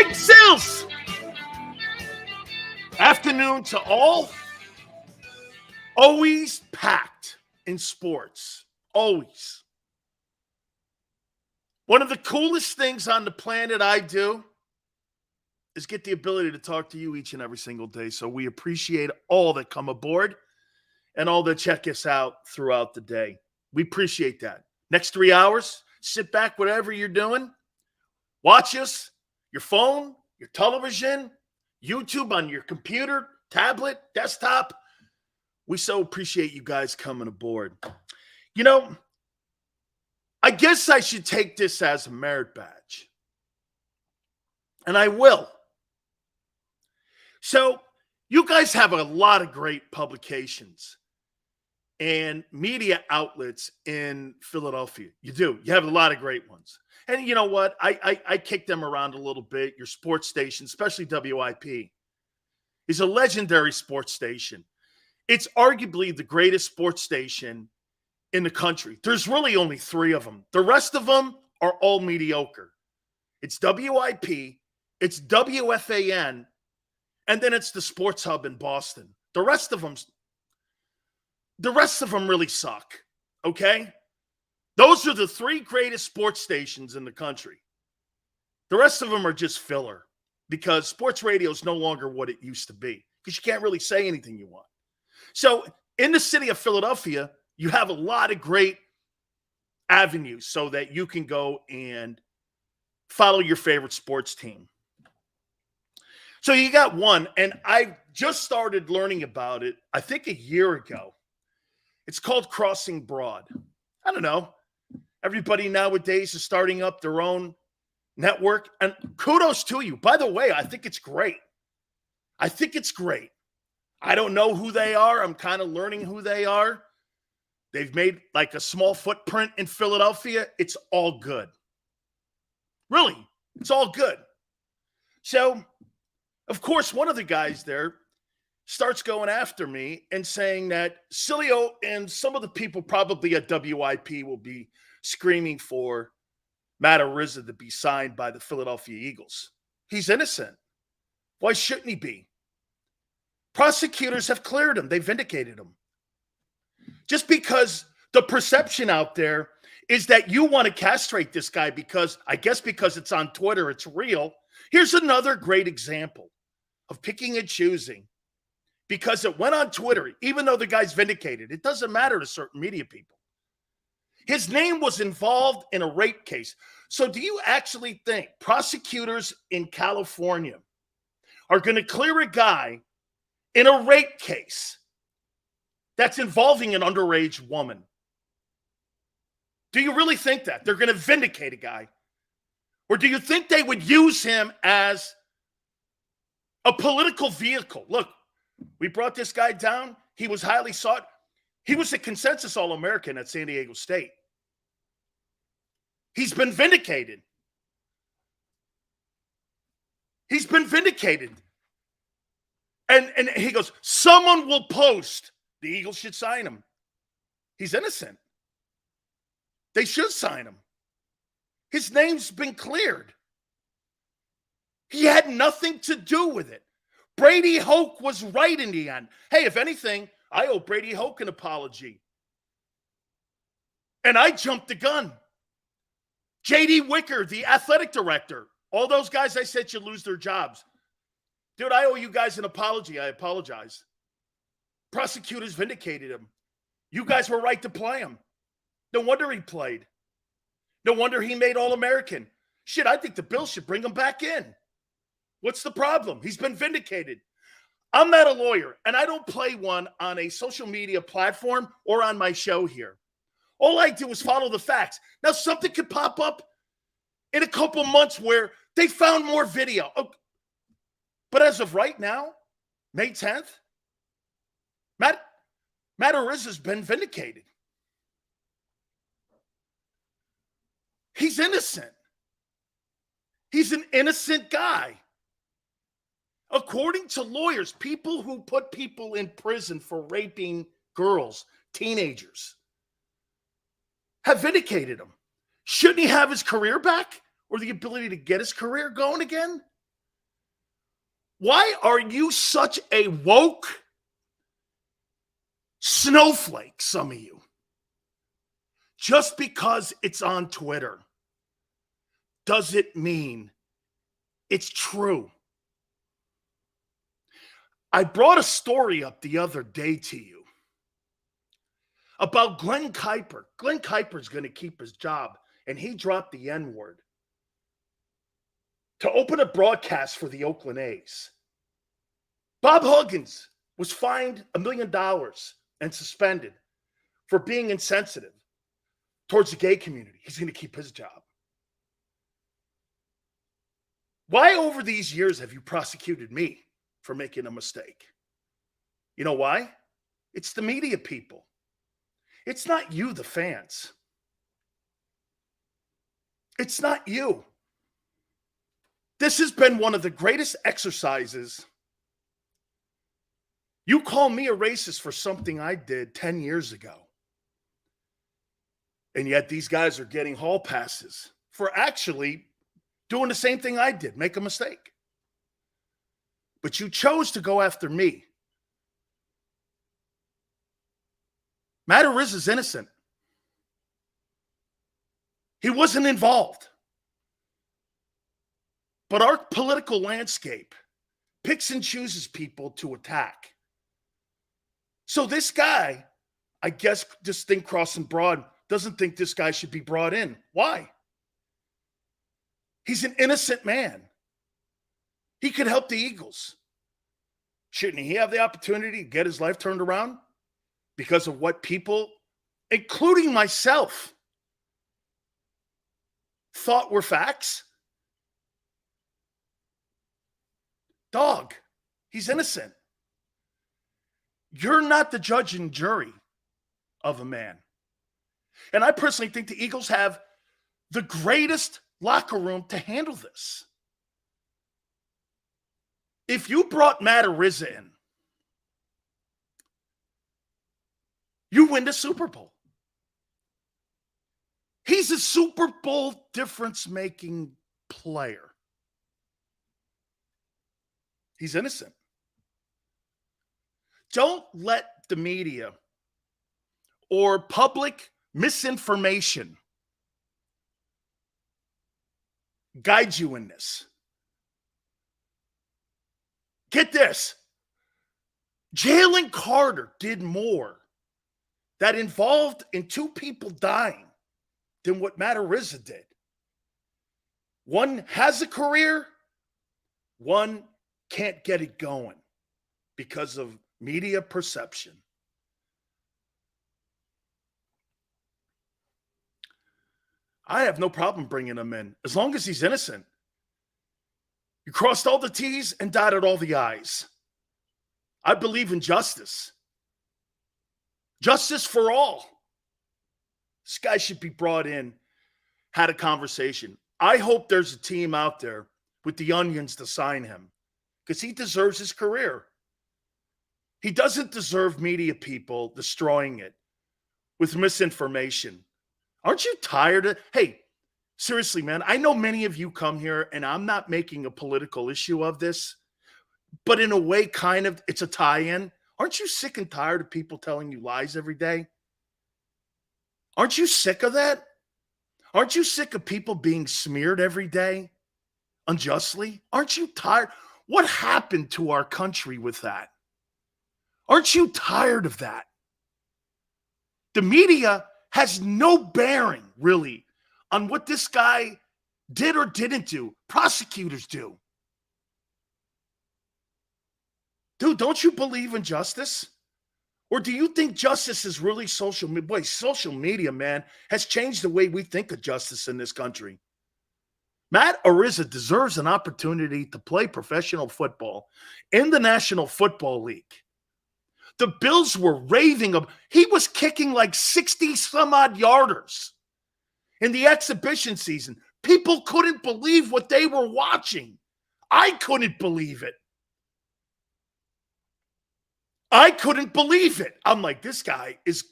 Big Sales! Afternoon to all. Always packed in sports. Always. One of the coolest things on the planet I do is get the ability to talk to you each and every single day. So we appreciate all that come aboard and all that check us out throughout the day. We appreciate that. Next 3 hours, sit back, whatever you're doing. Watch us, your phone, your television, YouTube on your computer, tablet, desktop. We so appreciate you guys coming aboard. You know, I guess I should take this as a merit badge. And I will. So, you guys have a lot of great publications and media outlets in Philadelphia. You do. You have a lot of great ones. And you know what? I kick them around a little bit. Your sports station, especially WIP, is a legendary sports station. It's arguably the greatest sports station in the country. There's really only 3 of them. The rest of them are all mediocre. It's WIP, it's WFAN, and then it's the Sports Hub in Boston. The rest of them really suck, okay? Those are the 3 greatest sports stations in the country. The rest of them are just filler because sports radio is no longer what it used to be because you can't really say anything you want. So in the city of Philadelphia, you have a lot of great avenues so that you can go and follow your favorite sports team. So you got one, and I just started learning about it, I think a year ago. It's called Crossing Broad. I don't know. Everybody nowadays is starting up their own network, and kudos to you. By the way, I think it's great. I think it's great. I don't know who they are. I'm kind of learning who they are. They've made like a small footprint in Philadelphia. It's all good. Really, it's all good. So, of course, one of the guys there starts going after me and saying that Sileo and some of the people probably at WIP will be screaming for Matt Araiza to be signed by the Philadelphia Eagles. He's innocent. Why shouldn't he be? Prosecutors have cleared him. They vindicated him. Just because the perception out there is that you want to castrate this guy because it's on Twitter, it's real. Here's another great example of picking and choosing because it went on Twitter, even though the guy's vindicated. It doesn't matter to certain media people. His name was involved in a rape case. So do you actually think prosecutors in California are going to clear a guy in a rape case that's involving an underage woman? Do you really think that? They're going to vindicate a guy? Or do you think they would use him as a political vehicle? Look, we brought this guy down. He was highly sought. He was a consensus All-American at San Diego State. He's been vindicated. He's been vindicated. And he goes, someone will post. The Eagles should sign him. He's innocent. They should sign him. His name's been cleared. He had nothing to do with it. Brady Hoke was right in the end. Hey, if anything, I owe Brady Hoke an apology. And I jumped the gun. J.D. Wicker, the athletic director, all those guys I said should lose their jobs. Dude, I owe you guys an apology. I apologize. Prosecutors vindicated him. You guys were right to play him. No wonder he played. No wonder he made All-American. Shit, I think the Bills should bring him back in. What's the problem? He's been vindicated. I'm not a lawyer, and I don't play one on a social media platform or on my show here. All I do is follow the facts. Now, something could pop up in a couple months where they found more video. Oh, but as of right now, May 10th, Matt Araiza's been vindicated. He's innocent. He's an innocent guy. According to lawyers, people who put people in prison for raping girls, teenagers, have vindicated him. Shouldn't he have his career back or the ability to get his career going again? Why are you such a woke snowflake, some of you? Just because it's on Twitter doesn't mean it's true. I brought a story up the other day to you about Glenn Kuiper. Glenn Kuiper's going to keep his job, and he dropped the N-word to open a broadcast for the Oakland A's. Bob Huggins was fined $1 million and suspended for being insensitive towards the gay community. He's going to keep his job. Why over these years have you prosecuted me for making a mistake? You know why? It's the media people. It's not you, the fans. It's not you. This has been one of the greatest exercises. You call me a racist for something I did 10 years ago. And yet these guys are getting hall passes for actually doing the same thing I did, make a mistake. But you chose to go after me. Matt Ariz is innocent. He wasn't involved. But our political landscape picks and chooses people to attack. So this guy, I guess this thing crossing broad, doesn't think this guy should be brought in. Why? He's an innocent man. He could help the Eagles. Shouldn't he have the opportunity to get his life turned around because of what people, including myself, thought were facts? Dog, he's innocent. You're not the judge and jury of a man. And I personally think the Eagles have the greatest locker room to handle this. If you brought Matt Ariz in, you win the Super Bowl. He's a Super Bowl difference-making player. He's innocent. Don't let the media or public misinformation guide you in this. Get this. Jalen Carter did more that involved in two people dying than what Matt Ariz did. One has a career, one can't get it going because of media perception. I have no problem bringing him in as long as he's innocent. You crossed all the T's and dotted all the I's. I believe in justice. Justice for all. This guy should be brought in, had a conversation. I hope there's a team out there with the onions to sign him because he deserves his career. He doesn't deserve media people destroying it with misinformation. Aren't you tired of, hey, seriously, man, I know many of you come here, and I'm not making a political issue of this, but in a way, kind of, it's a tie-in. Aren't you sick and tired of people telling you lies every day? Aren't you sick of that? Aren't you sick of people being smeared every day unjustly? Aren't you tired? What happened to our country with that? Aren't you tired of that? The media has no bearing, really, on what this guy did or didn't do. Prosecutors do. Dude, don't you believe in justice? Or do you think justice is really social media? Boy, social media, man, has changed the way we think of justice in this country. Matt Ariz deserves an opportunity to play professional football in the National Football League. The Bills were raving of, he was kicking like 60 some odd yarders in the exhibition season. People couldn't believe what they were watching. I couldn't believe it. I couldn't believe it. I'm like, this guy is,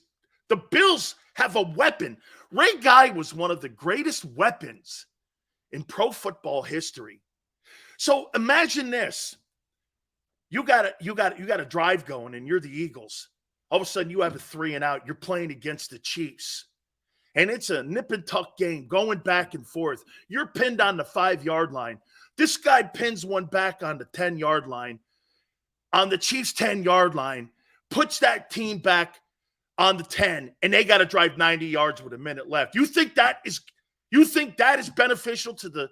the Bills have a weapon. Ray Guy was one of the greatest weapons in pro football history. So imagine this. You got a drive going, and you're the Eagles. All of a sudden, you have a 3 and out. You're playing against the Chiefs. And it's a nip and tuck game going back and forth. You're pinned on the 5-yard line. This guy pins one back on the 10-yard line, on the Chiefs' 10-yard line, puts that team back on the 10, and they got to drive 90 yards with a minute left. You think that is beneficial to the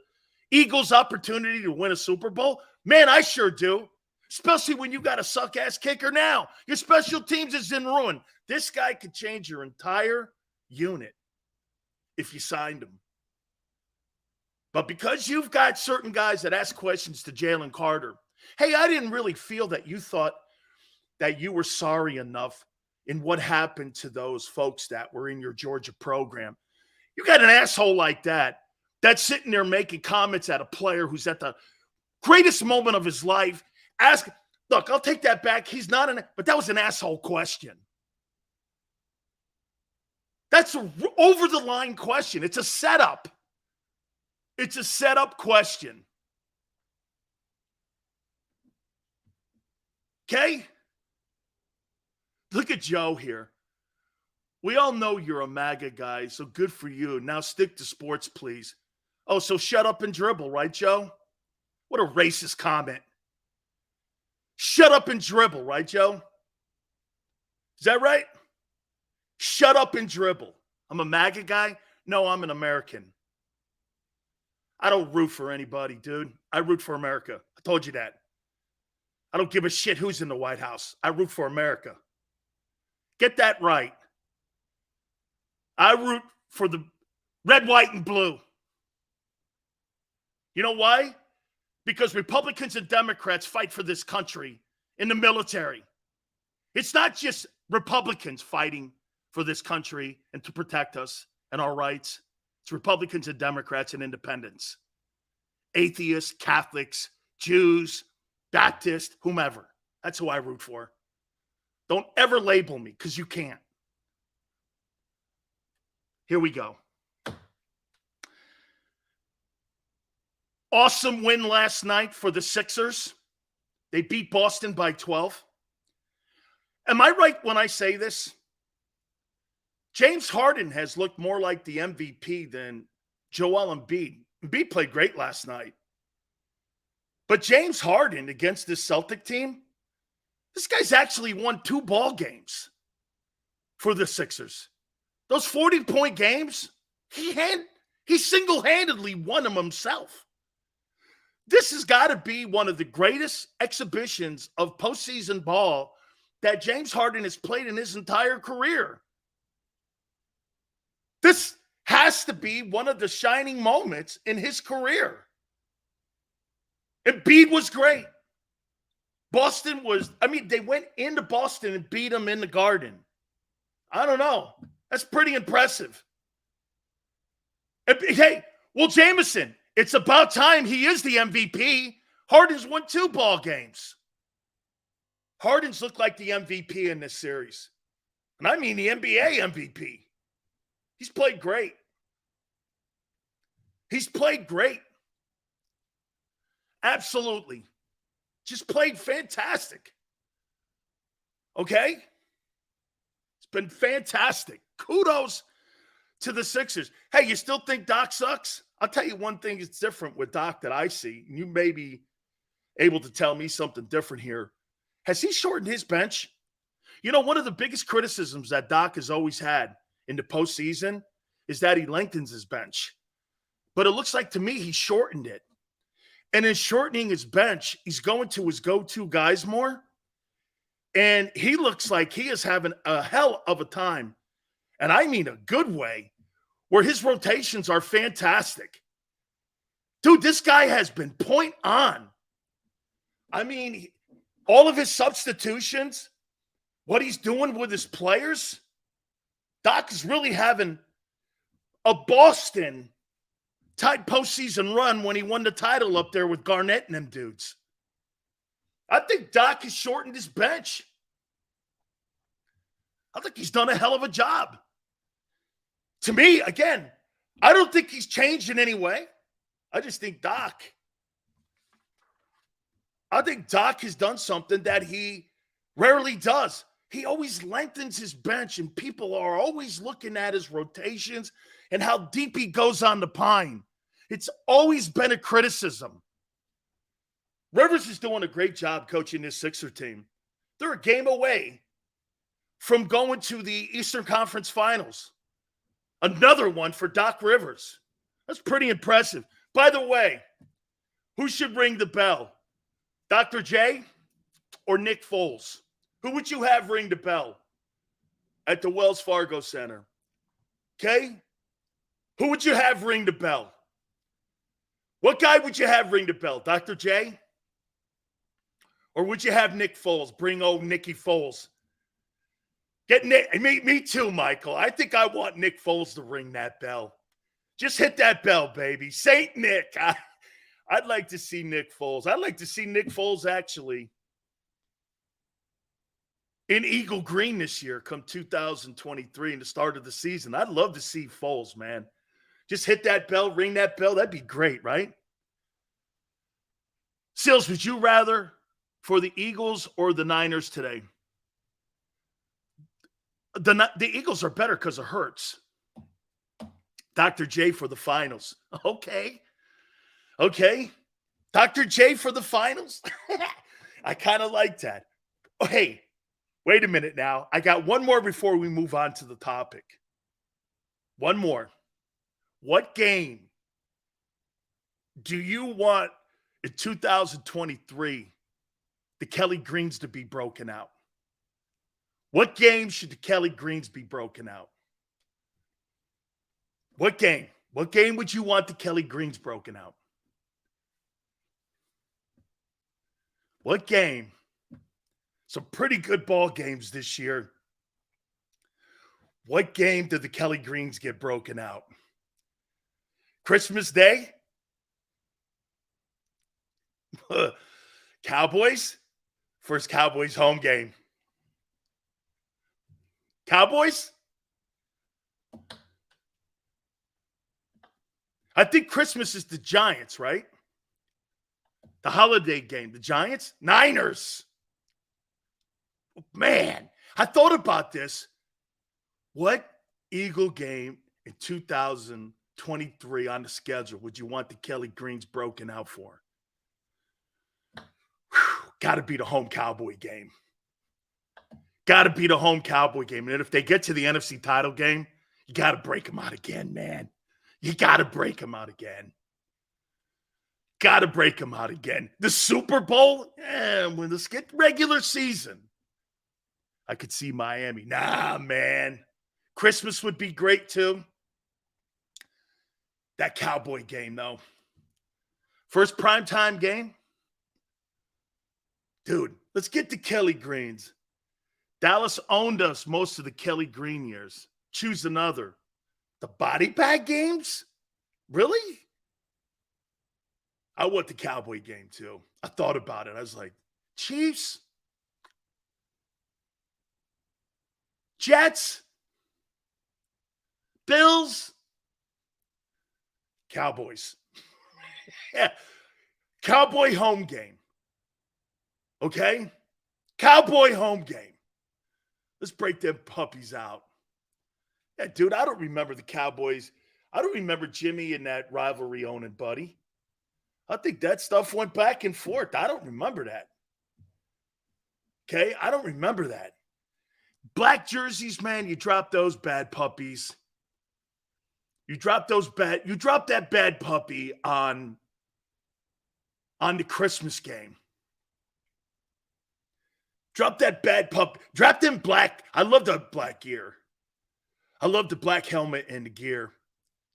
Eagles' opportunity to win a Super Bowl? Man, I sure do. Especially when you got a suck-ass kicker now. Your special teams is in ruin. This guy could change your entire unit if you signed him. But because you've got certain guys that ask questions to Jalen Carter, hey, I didn't really feel that you thought that you were sorry enough in what happened to those folks that were in your Georgia program. You got an asshole like that that's sitting there making comments at a player who's at the greatest moment of his life. Look, I'll take that back. He's not but that was an asshole question. That's an over-the-line question. It's a setup. It's a setup question. Okay? Look at Joe here. We all know you're a MAGA guy, so good for you. Now stick to sports, please. Oh, so shut up and dribble, right, Joe? What a racist comment. Shut up and dribble, right, Joe? Is that right? Shut up and dribble. I'm a MAGA guy? No, I'm an American. I don't root for anybody, dude. I root for America. I told you that. I don't give a shit who's in the White House. I root for America. Get that right. I root for the red, white, and blue. You know why? Because Republicans and Democrats fight for this country in the military. It's not just Republicans fighting for this country and to protect us and our rights. It's Republicans and Democrats and independents. Atheists, Catholics, Jews, Baptists, whomever. That's who I root for. Don't ever label me, because you can't. Here we go. Awesome win last night for the Sixers. They beat Boston by 12. Am I right when I say this? James Harden has looked more like the MVP than Joel Embiid. Embiid played great last night. But James Harden against this Celtic team, this guy's actually won 2 ball games for the Sixers. Those 40-point games, he single-handedly won them himself. This has got to be one of the greatest exhibitions of postseason ball that James Harden has played in his entire career. This has to be one of the shining moments in his career. Embiid was great. Boston was, they went into Boston and beat them in the Garden. I don't know. That's pretty impressive. Hey, Will Jameson, it's about time he is the MVP. Harden's won 2 ball games. Harden's looked like the MVP in this series. And I mean the NBA MVP. He's played great. He's played great. Absolutely. Just played fantastic. Okay? It's been fantastic. Kudos to the Sixers. Hey, you still think Doc sucks? I'll tell you one thing that's different with Doc that I see. You may be able to tell me something different here. Has he shortened his bench? You know, one of the biggest criticisms that Doc has always had in the postseason is that he lengthens his bench. But it looks like to me he shortened it. And in shortening his bench, he's going to his go-to guys more. And he looks like he is having a hell of a time, and I mean a good way, where his rotations are fantastic. Dude, this guy has been point on. I mean, all of his substitutions, what he's doing with his players, Doc is really having a Boston-type postseason run when he won the title up there with Garnett and them dudes. I think Doc has shortened his bench. I think he's done a hell of a job. To me, again, I don't think he's changed in any way. I just think Doc I think Doc has done something that he rarely does. He always lengthens his bench, and people are always looking at his rotations and how deep he goes on the pine. It's always been a criticism. Rivers is doing a great job coaching this Sixer team. They're a game away from going to the Eastern Conference Finals. Another one for Doc Rivers. That's pretty impressive. By the way, who should ring the bell? Dr. J or Nick Foles? Who would you have ring the bell at the Wells Fargo Center? Okay? Who would you have ring the bell? What guy would you have ring the bell? Dr. J? Or would you have Nick Foles? Bring old Nicky Foles. Get Nick. Me too, Michael. I think I want Nick Foles to ring that bell. Just hit that bell, baby. Saint Nick. I'd like to see Nick Foles. I'd like to see Nick Foles actually in Eagle Green this year come 2023 and the start of the season. I'd love to see Foles, man. Just hit that bell, ring that bell. That'd be great, right? Sills, would you rather for the Eagles or the Niners today? The Eagles are better because of Hurts. Dr. J for the finals. Okay. Dr. J for the finals? I kind of like that. Oh, hey, wait a minute now. I got one more before we move on to the topic. One more. What game do you want in 2023 the Kelee Greens to be broken out? What game should the Kelee Greens be broken out? What game? What game would you want the Kelee Greens broken out? What game? Some pretty good ball games this year. What game did the Kelee Greens get broken out? Christmas Day? Cowboys? First Cowboys home game. Cowboys? I think Christmas is the Giants, right? The holiday game. The Giants? Niners. Man, I thought about this. What Eagle game in 2023 on the schedule would you want the Kelee Greens broken out for? Got to be the home Cowboy game. Got to be the home Cowboy game. And if they get to the NFC title game, you got to break them out again, man. You got to break them out again. Got to break them out again. The Super Bowl? When let's get regular season. I could see Miami. Nah, man. Christmas would be great, too. That Cowboy game, though. First primetime game? Dude, let's get the Kelee Greens. Dallas owned us most of the Kelee Green years. Choose another. The body bag games? Really? I want the Cowboy game, too. I thought about it. I was like, Chiefs? Jets? Bills? Cowboys. Yeah. Cowboy home game. Okay? Cowboy home game. Let's break them puppies out. Yeah, dude, I don't remember the Cowboys. I don't remember Jimmy and that rivalry owning Buddy. I think that stuff went back and forth. I don't remember that. Okay? I don't remember that. Black jerseys, man, you drop those bad puppies. You drop that bad puppy on the Christmas game. Drop that bad pup. Drop them black. I love the black gear. I love the black helmet and the gear.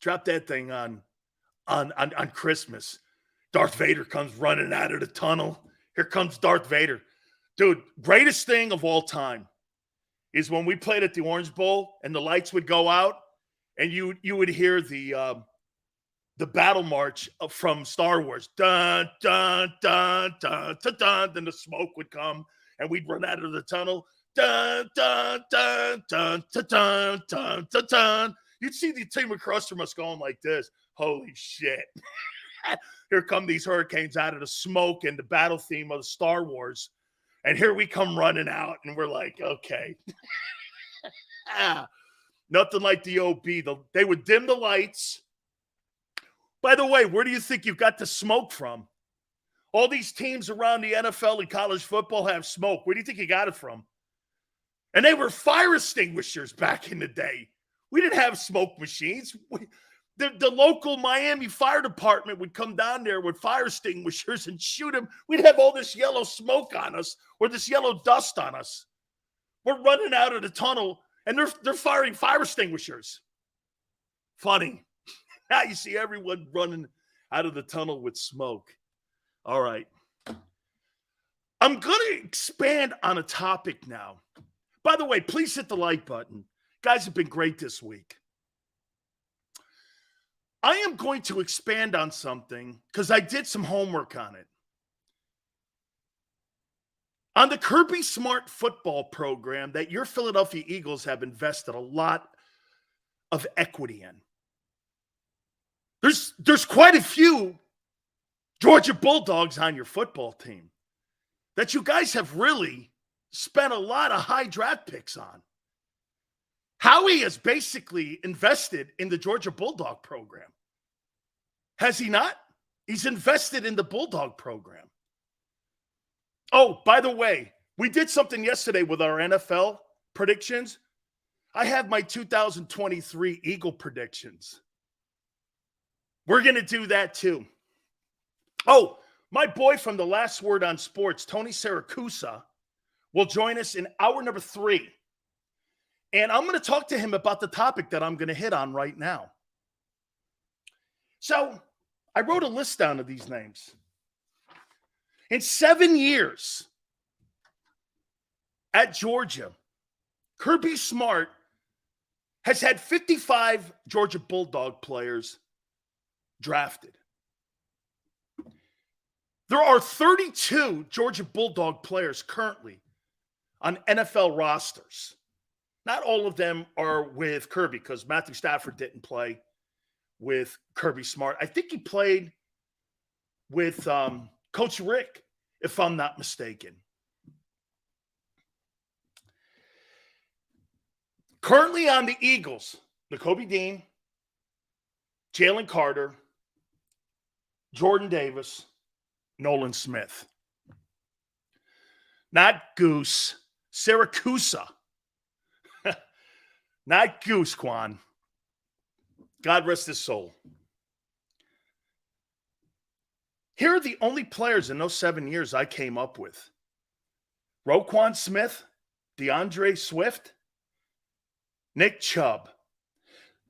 Drop that thing on Christmas. Darth Vader comes running out of the tunnel. Here comes Darth Vader. Dude, greatest thing of all time is when we played at the Orange Bowl and the lights would go out and you would hear the battle march from Star Wars. Dun, dun, dun, dun, dun, dun. Then the smoke would come and we'd run out of the tunnel. Dun, dun, dun, dun, dun, dun, dun, dun, dun. You'd see the team across from us going like this. Holy shit. Here come these hurricanes out of the smoke and the battle theme of the Star Wars. And here we come running out, and we're like, okay. Nothing like the OB. They would dim the lights. By the way, where do you think you got the smoke from? All these teams around the NFL and college football have smoke. Where do you think you got it from? And they were fire extinguishers back in the day. We didn't have smoke machines. The local Miami fire department would come down there with fire extinguishers and shoot them. We'd have all this yellow smoke on us or this yellow dust on us. We're running out of the tunnel, and they're firing fire extinguishers. Funny. Now you see everyone running out of the tunnel with smoke. All right. I'm going to expand on a topic now. By the way, please hit the like button. Guys have been great this week. I am going to expand on something because I did some homework on it. On the Kirby Smart football program that your Philadelphia Eagles have invested a lot of equity in. There's quite a few Georgia Bulldogs on your football team that you guys have really spent a lot of high draft picks on. Howie has basically invested in the Georgia Bulldog program. Has he not? He's invested in the Bulldog program. Oh, by the way, we did something yesterday with our NFL predictions. I have my 2023 Eagle predictions. We're going to do that too. Oh, my boy from the Last Word on Sports, Tony Siracusa, will join us in hour number 3. And I'm going to talk to him about the topic that I'm going to hit on right now. So I wrote a list down of these names. In 7 years at Georgia, Kirby Smart has had 55 Georgia Bulldog players drafted. There are 32 Georgia Bulldog players currently on NFL rosters. Not all of them are with Kirby because Matthew Stafford didn't play with Kirby Smart. I think he played with Coach Rick, if I'm not mistaken. Currently on the Eagles, Nakobe Dean, Jalen Carter, Jordan Davis, Nolan Smith. Not Goose, Siracusa. Not Goose, Quan. God rest his soul. Here are the only players in those 7 years I came up with. Roquan Smith, DeAndre Swift, Nick Chubb.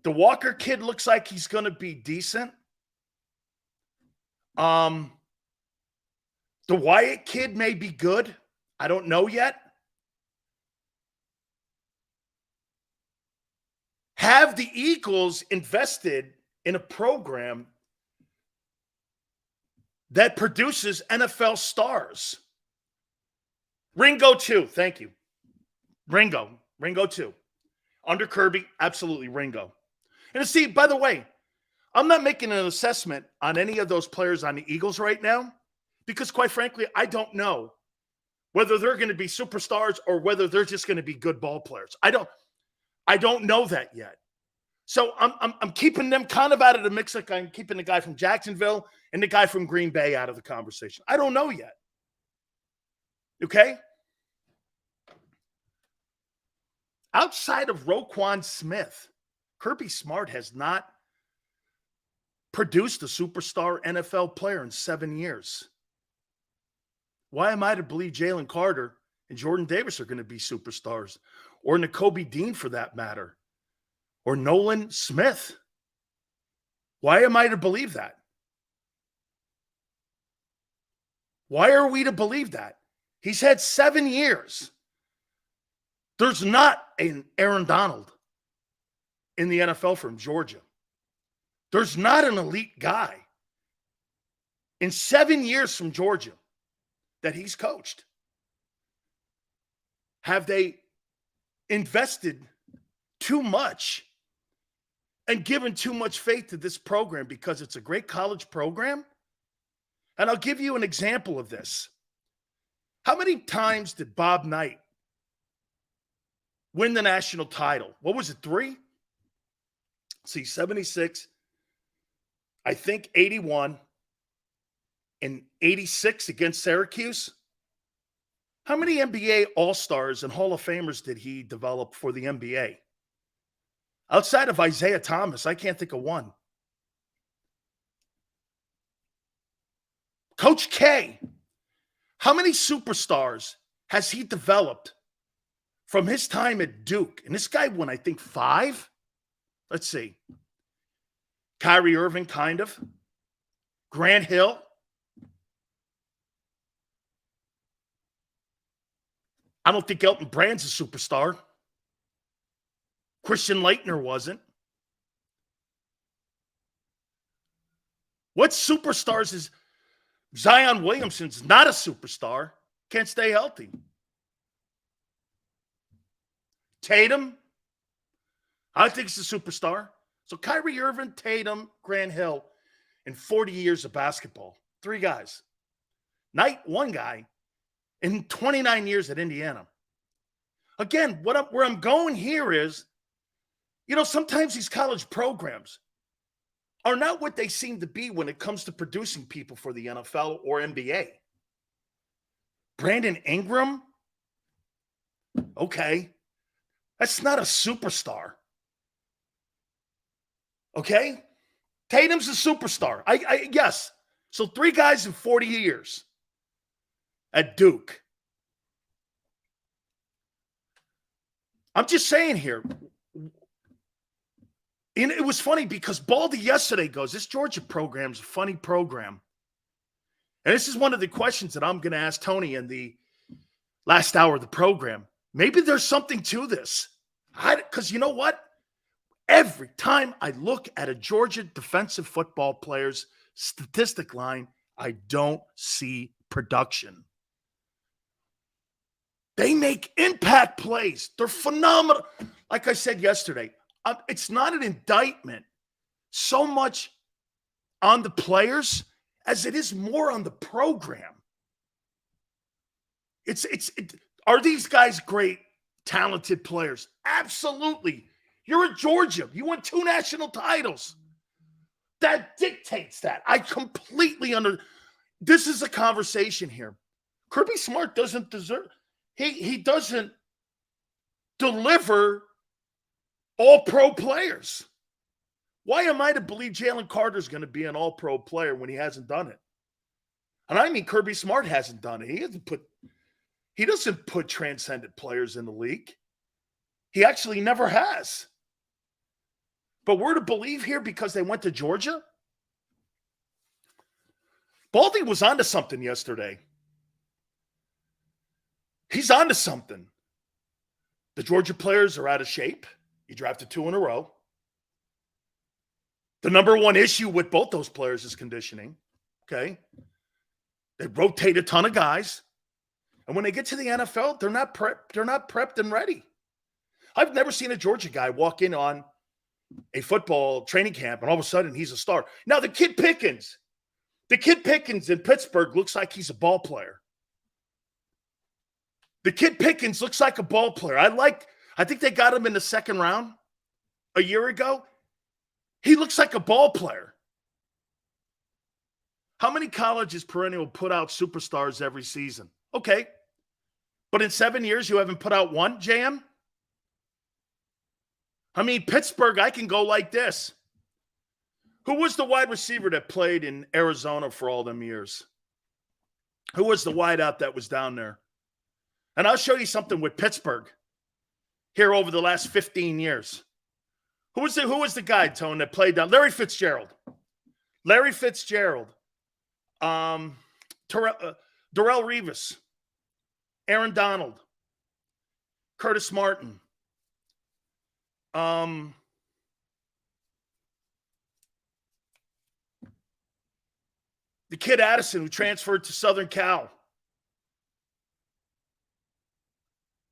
The Walker kid looks like he's going to be decent. The Wyatt kid may be good. I don't know yet. Have the Eagles invested in a program that produces NFL stars? Ringo too. Thank you. Ringo too. Under Kirby, absolutely Ringo. And see, by the way, I'm not making an assessment on any of those players on the Eagles right now because, quite frankly, I don't know whether they're going to be superstars or whether they're just going to be good ball players. I don't know that yet. So I'm keeping them kind of out of the mix, like I'm keeping the guy from Jacksonville and the guy from Green Bay out of the conversation. I don't know yet. Okay? Outside of Roquan Smith, Kirby Smart has not produced a superstar NFL player in 7 years. Why am I to believe Jalen Carter and Jordan Davis are going to be superstars? Or Nakobe Dean, for that matter? Or Nolan Smith? Why am I to believe that? Why are we to believe that? He's had 7 years. There's not an Aaron Donald in the NFL from Georgia. There's not an elite guy in 7 years from Georgia that he's coached. Have they invested too much and given too much faith to this program because it's a great college program. And I'll give you an example of this. How many times did Bob Knight win the national title? What was it, 3? See, 76, I think 81, and 86 against Syracuse. How many NBA All-Stars and Hall of Famers did he develop for the NBA? Outside of Isaiah Thomas, I can't think of one. Coach K, how many superstars has he developed from his time at Duke? And this guy won, I think, 5. Let's see. Kyrie Irving, kind of. Grant Hill. I don't think Elton Brand's a superstar. Christian Laettner wasn't. What superstars is Zion Williamson's not a superstar? Can't stay healthy. Tatum, I think he's a superstar. So Kyrie Irving, Tatum, Grant Hill, in 40 years of basketball. 3 guys. Knight, 1 guy, in 29 years at Indiana. Again, where I'm going here is, sometimes these college programs are not what they seem to be when it comes to producing people for the NFL or NBA. Brandon Ingram? Okay. That's not a superstar. Okay? Tatum's a superstar. Yes. So 3 guys in 40 years at Duke. I'm just saying here. And it was funny because Baldy yesterday goes, this Georgia program's a funny program. And this is one of the questions that I'm going to ask Tony in the last hour of the program. Maybe there's something to this. Because you know what? Every time I look at a Georgia defensive football player's statistic line, I don't see production. They make impact plays. They're phenomenal. Like I said yesterday, it's not an indictment so much on the players as it is more on the program. Are these guys great, talented players? Absolutely. You're at Georgia. You won 2 national titles. That dictates that. I completely This is a conversation here. Kirby Smart doesn't deserve. He doesn't deliver all-pro players. Why am I to believe Jalen Carter's going to be an all-pro player when he hasn't done it? And I mean Kirby Smart hasn't done it. He doesn't put transcendent players in the league. He actually never has. But we're to believe here because they went to Georgia? Baldy was onto something yesterday. He's onto something. The Georgia players are out of shape. You drafted 2 in a row. The number one issue with both those players is conditioning. Okay? They rotate a ton of guys. And when they get to the NFL, they're not prepped and ready. I've never seen a Georgia guy walk in on a football training camp and all of a sudden he's a star. Now the kid Pickens in Pittsburgh looks like he's a ball player. The kid Pickens looks like a ball player. I think they got him in the 2nd round a year ago. He looks like a ball player. How many colleges perennial put out superstars every season? Okay. But in 7 years, you haven't put out one, JM? I mean, Pittsburgh, I can go like this. Who was the wide receiver that played in Arizona for all them years? Who was the wideout that was down there? And I'll show you something with Pittsburgh here over the last 15 years. Who was the guy, Tone, that played down? Larry Fitzgerald. Darrell Revis. Aaron Donald. Curtis Martin. The kid Addison who transferred to Southern Cal.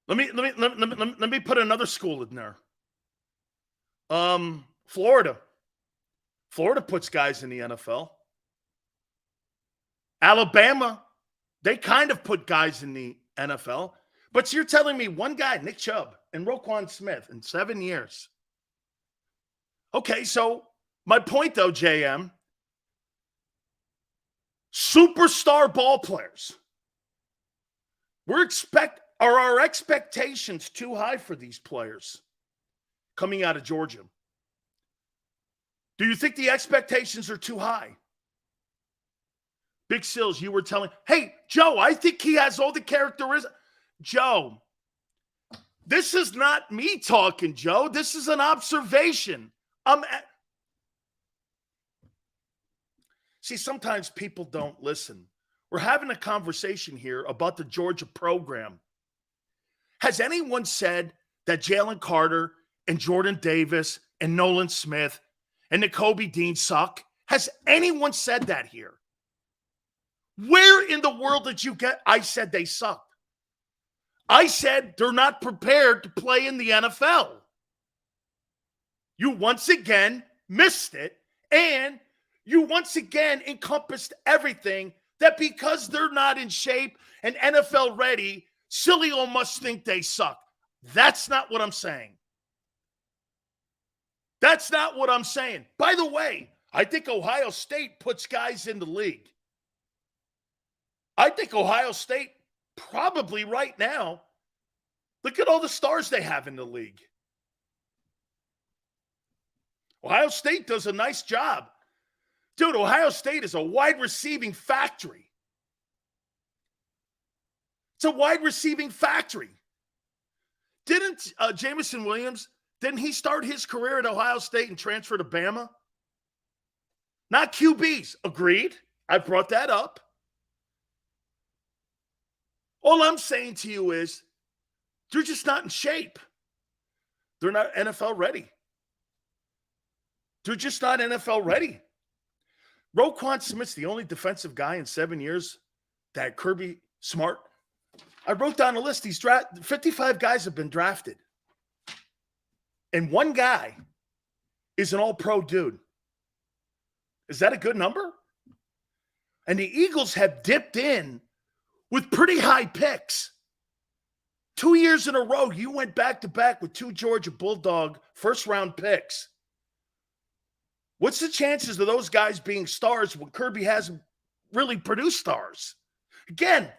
Let me put another school in there. Florida. Florida puts guys in the NFL. Alabama, they kind of put guys in the NFL. But you're telling me one guy, Nick Chubb, and Roquan Smith in 7 years. Okay, so my point, though, JM, superstar ball players. Are our expectations too high for these players coming out of Georgia? Do you think the expectations are too high? Big Sills, you were telling, hey, Joe, I think he has all the characteristics. Joe, this is not me talking, Joe. This is an observation. See, sometimes people don't listen. We're having a conversation here about the Georgia program. Has anyone said that Jalen Carter and Jordan Davis and Nolan Smith and Nakobe Dean suck? Has anyone said that here? Where in the world did you get? I said they suck. I said they're not prepared to play in the NFL. You once again missed it, and you once again encompassed everything that because they're not in shape and NFL ready, Sileo must think they suck. That's not what I'm saying. That's not what I'm saying. By the way, I think Ohio State puts guys in the league. I think Ohio State probably right now, look at all the stars they have in the league. Ohio State does a nice job. Dude, Ohio State is a wide receiving factory. It's a wide receiving factory. Didn't Jameson Williams, didn't he start his career at Ohio State and transfer to Bama? Not QBs. Agreed. I brought that up. All I'm saying to you is they're just not in shape. They're not NFL ready. They're just not NFL ready. Roquan Smith's the only defensive guy in 7 years that Kirby Smart. I wrote down a list. 55 guys have been drafted. And one guy is an all-pro dude. Is that a good number? And the Eagles have dipped in with pretty high picks. 2 years in a row, you went back-to-back with 2 Georgia Bulldog first-round picks. What's the chances of those guys being stars when Kirby hasn't really produced stars? Again,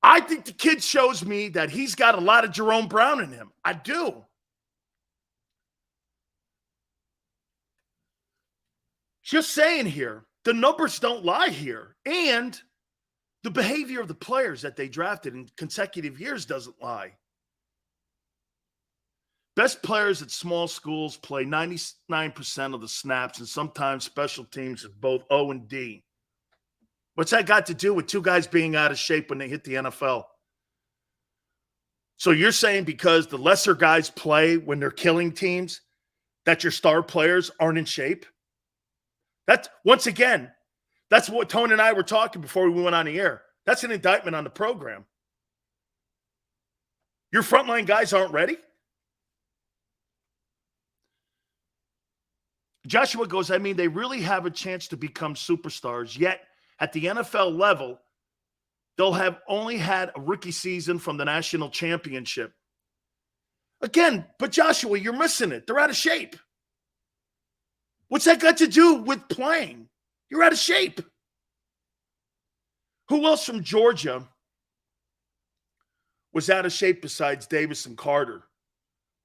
I think the kid shows me that he's got a lot of Jerome Brown in him. I do. Just saying here, the numbers don't lie here. And the behavior of the players that they drafted in consecutive years doesn't lie. Best players at small schools play 99% of the snaps, and sometimes special teams at both O and D. What's that got to do with 2 guys being out of shape when they hit the NFL? So you're saying because the lesser guys play when they're killing teams, that your star players aren't in shape? That's, once again, that's what Tony and I were talking before we went on the air. That's an indictment on the program. Your frontline guys aren't ready? Joshua goes, I mean, they really have a chance to become superstars, yet at the NFL level, they'll have only had a rookie season from the national championship. Again, but Joshua, you're missing it. They're out of shape. What's that got to do with playing? You're out of shape. Who else from Georgia was out of shape besides Davis and Carter?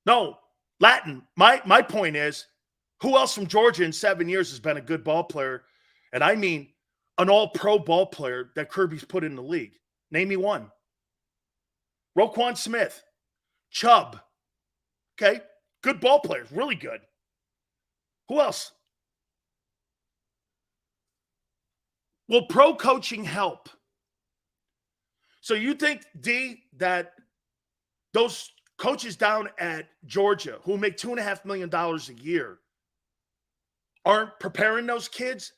No, Latin. My point is, who else from Georgia in 7 years has been a good ball player? And I mean an all-pro ball player that Kirby's put in the league. Name me one. Roquan Smith. Chubb. Okay? Good ball players. Really good. Who else? Will pro coaching help? So you think, D, that those coaches down at Georgia who make $2.5 million a year aren't preparing those kids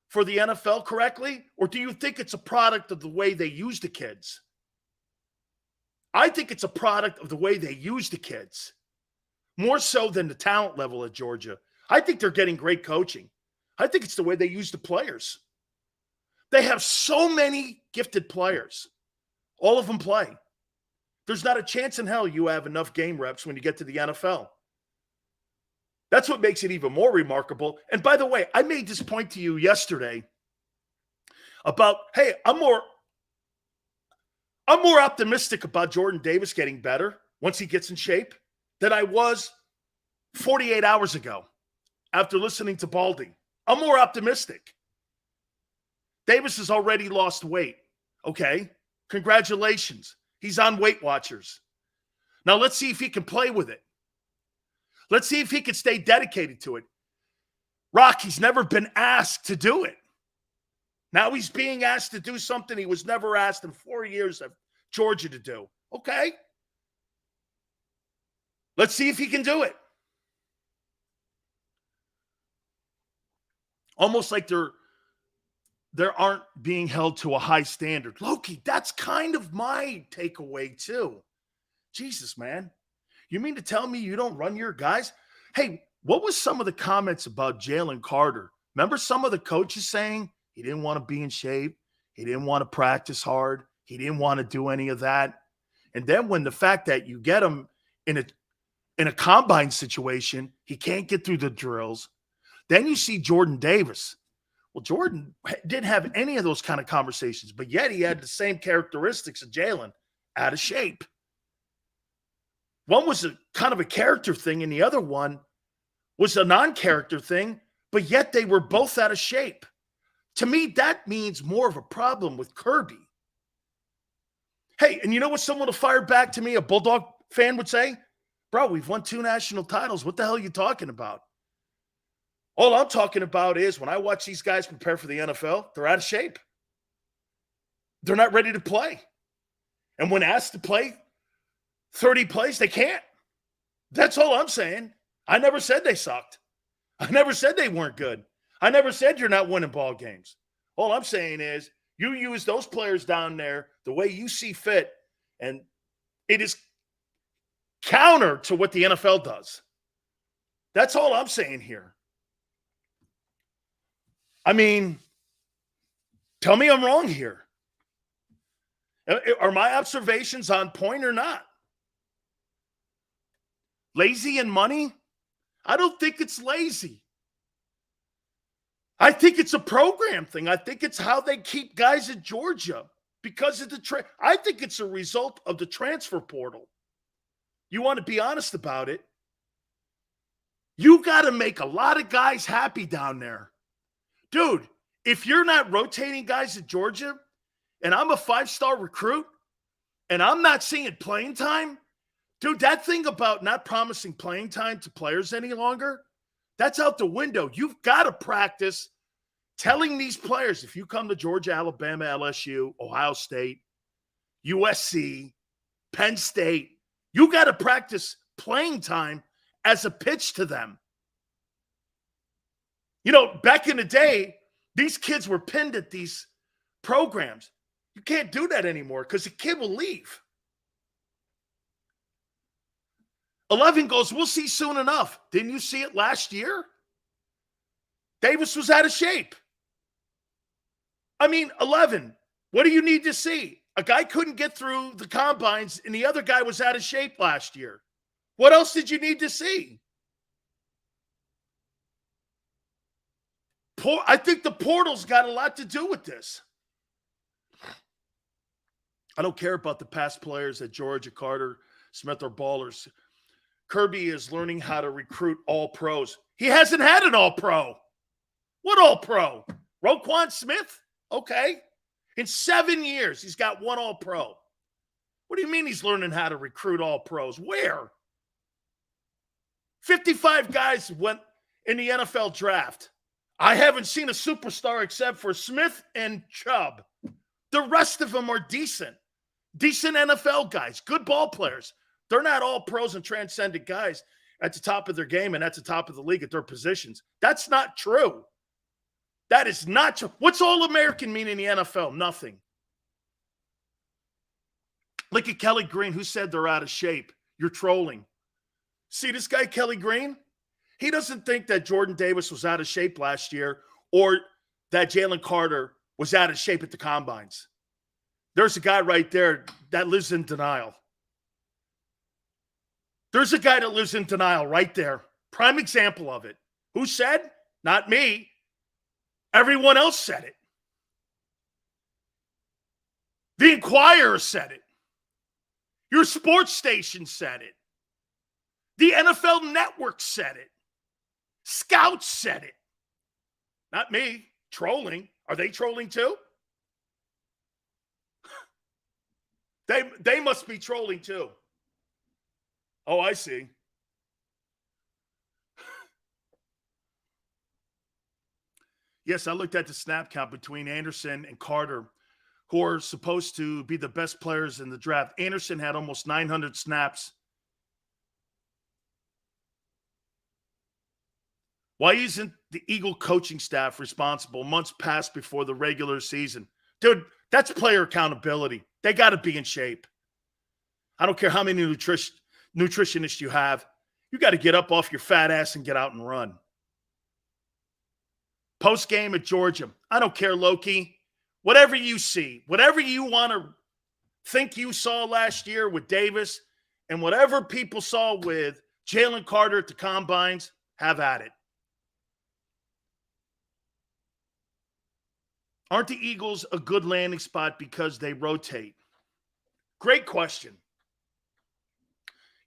for the NFL correctly? Or do you think it's a product of the way they use the kids? I think it's a product of the way they use the kids more so than the talent level at Georgia. I think they're getting great coaching. I think it's the way they use the players. They have so many gifted players. All of them play. There's not a chance in hell you have enough game reps when you get to the NFL. That's what makes it even more remarkable. And by the way, I made this point to you yesterday about, hey, I'm more optimistic about Jordan Davis getting better once he gets in shape than I was 48 hours ago after listening to Baldy. I'm more optimistic. Davis has already lost weight. Okay, congratulations. He's on Weight Watchers. Now let's see if he can play with it. Let's see if he can stay dedicated to it. Rock, he's never been asked to do it. Now he's being asked to do something he was never asked in 4 years of Georgia to do. Okay. Let's see if he can do it. Almost like there aren't being held to a high standard. Loki, that's kind of my takeaway too. Jesus, man. You mean to tell me you don't run your guys? Hey, what was some of the comments about Jalen Carter? Remember some of the coaches saying he didn't want to be in shape. He didn't want to practice hard. He didn't want to do any of that. And then when the fact that you get him in a combine situation, he can't get through the drills. Then you see Jordan Davis. Well, Jordan didn't have any of those kind of conversations, but yet he had the same characteristics of Jalen, out of shape. One was a kind of a character thing, and the other one was a non-character thing, but yet they were both out of shape. To me, that means more of a problem with Kirby. Hey, and you know what someone will fire back to me, a Bulldog fan would say? Bro, we've won 2 national titles. What the hell are you talking about? All I'm talking about is when I watch these guys prepare for the NFL, they're out of shape. They're not ready to play. And when asked to play 30 plays, they can't. That's all I'm saying. I never said they sucked. I never said they weren't good. I never said you're not winning ball games. All I'm saying is you use those players down there the way you see fit, and it is counter to what the NFL does. That's all I'm saying here. I mean, tell me I'm wrong here. Are my observations on point or not? Lazy and money? I don't think it's lazy. I think it's a program thing. I think it's how they keep guys at Georgia because of the I think it's a result of the transfer portal. You want to be honest about it? You got to make a lot of guys happy down there. Dude, if you're not rotating guys at Georgia and I'm a 5-star recruit and I'm not seeing playing time, dude, that thing about not promising playing time to players any longer, that's out the window. You've got to practice telling these players, if you come to Georgia, Alabama, LSU, Ohio State, USC, Penn State, you got to practice playing time as a pitch to them. You know, back in the day, these kids were pinned at these programs. You can't do that anymore because the kid will leave. 11 goes, we'll see soon enough. Didn't you see it last year? Davis was out of shape. I mean, 11, what do you need to see? A guy couldn't get through the combines and the other guy was out of shape last year. What else did you need to see? I think the portal's got a lot to do with this. I don't care about the past players at Georgia, Carter, Smith, or Ballers. Kirby is learning how to recruit all pros. He hasn't had an all-pro. What all-pro? Roquan Smith? Okay. In 7 years, he's got one all-pro. What do you mean he's learning how to recruit all pros? Where? 55 guys went in the NFL draft. I haven't seen a superstar except for Smith and Chubb. The rest of them are decent NFL guys, good ball players. They're not all pros and transcendent guys at the top of their game and at the top of the league at their positions. That's not true. That is not true. What's All-American mean in the NFL? Nothing. Look at Kelee Green, who said they're out of shape. You're trolling. See this guy, Kelee Green? He doesn't think that Jordan Davis was out of shape last year or that Jalen Carter was out of shape at the combines. There's a guy right there that lives in denial. There's a guy that lives in denial right there. Prime example of it. Who said? Not me. Everyone else said it. The Inquirer said it. Your sports station said it. The NFL Network said it. Scouts said it. Not me. Trolling. Are they trolling too? They must be trolling too. Oh, I see. Yes, I looked at the snap count between Anderson and Carter, who are supposed to be the best players in the draft. Anderson had almost 900 snaps. Why isn't the Eagle coaching staff responsible months past before the regular season? Dude, that's player accountability. They got to be in shape. I don't care how many nutritionists you have. You got to get up off your fat ass and get out and run. Post-game at Georgia. I don't care, Loki. Whatever you see, whatever you want to think you saw last year with Davis and whatever people saw with Jalen Carter at the combines, have at it. Aren't the Eagles a good landing spot because they rotate? Great question.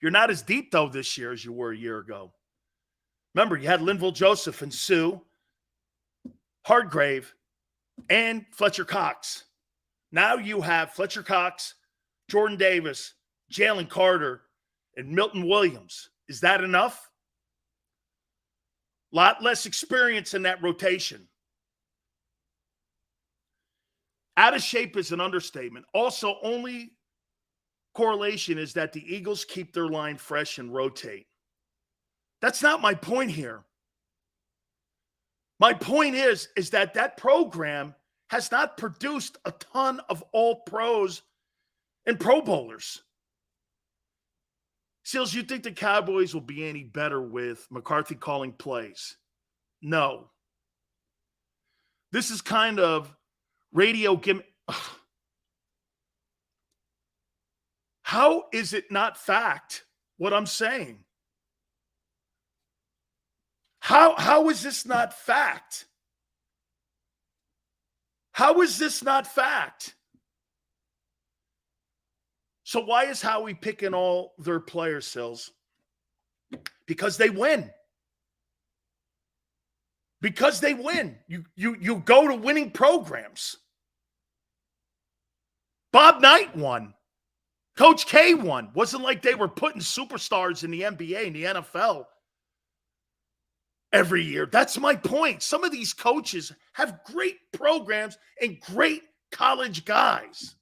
You're not as deep, though, this year as you were a year ago. Remember, you had Linval Joseph and Sue, Hargrave, and Fletcher Cox. Now you have Fletcher Cox, Jordan Davis, Jalen Carter, and Milton Williams. Is that enough? A lot less experience in that rotation. Out of shape is an understatement. Also, only correlation is that the Eagles keep their line fresh and rotate. That's not my point here. My point is that program has not produced a ton of all-pros and Pro Bowlers. Seals, you think the Cowboys will be any better with McCarthy calling plays? No. This is kind of radio gimmick. How is it not fact what I'm saying? How is this not fact? How is this not fact? So why is Howie picking all their players, Sills? Because they win. Because they win. You go to winning programs. Bob Knight won. Coach K won. Wasn't like they were putting superstars in the NBA and the NFL every year. That's my point. Some of these coaches have great programs and great college guys.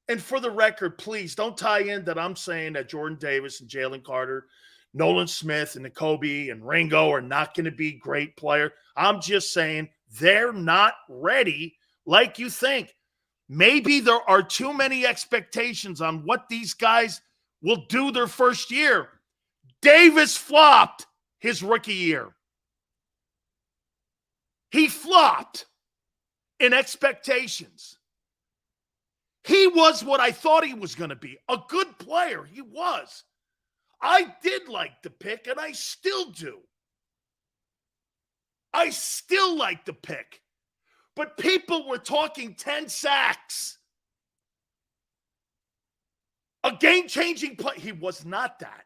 And for the record, please don't tie in that I'm saying that Jordan Davis and Jalen Carter, Nolan Smith and Nakobe and Ringo are not going to be great players. I'm just saying they're not ready like you think. Maybe there are too many expectations on what these guys will do their first year. Davis flopped his rookie year. He flopped in expectations. He was what I thought he was going to be, a good player. He was. I did like the pick, and I still do. I still like the pick. But people were talking 10 sacks. A game-changing play. He was not that.